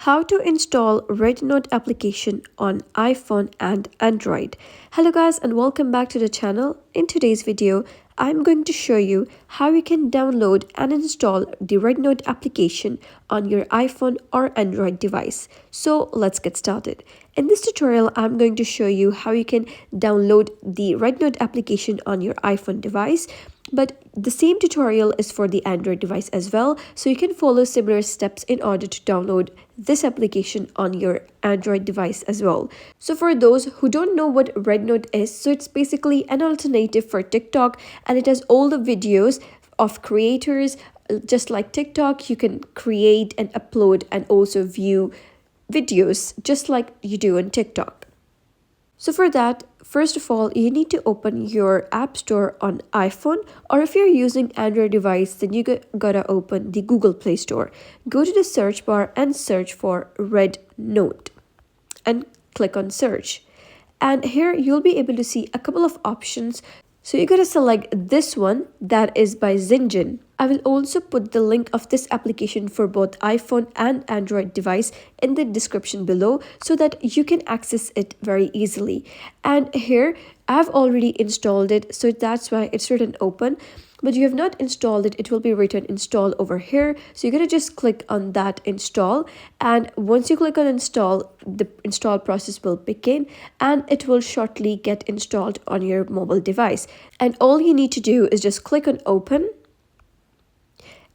How to install REDnote application on iPhone and Android. Hello guys and welcome back to the channel. In today's video, I'm going to show you how you can download and install the REDnote application on your iPhone or Android device. So let's get started. In this tutorial, I'm going to show you how you can download the REDnote application on your iPhone device. But the same tutorial is for the Android device as well, so you can follow similar steps in order to download this application on your Android device as well. So for those who don't know what REDnote is, so it's basically an alternative for TikTok, and it has all the videos of creators. Just like TikTok, you can create and upload and also view videos just like you do on TikTok. So for that, first of all, you need to open your app store on iPhone, or if you're using Android device, then you gotta open the Google Play Store. Go to the search bar and search for REDnote and click on search. And here you'll be able to see a couple of options. So you gotta select this one that is by Zingen. I will also put the link of this application for both iPhone and Android device in the description below so that you can access it very easily. And here I've already installed it, so that's why it's written open. But you have not installed it, it will be written install over here. So you're gonna just click on that install, and once you click on install, the install process will begin and it will shortly get installed on your mobile device. And all you need to do is just click on open.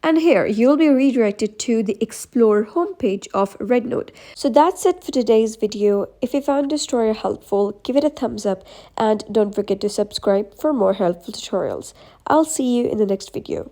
And here you'll be redirected to the Explore homepage of REDnote. So that's it for today's video. If you found this tutorial helpful, give it a thumbs up and don't forget to subscribe for more helpful tutorials. I'll see you in the next video.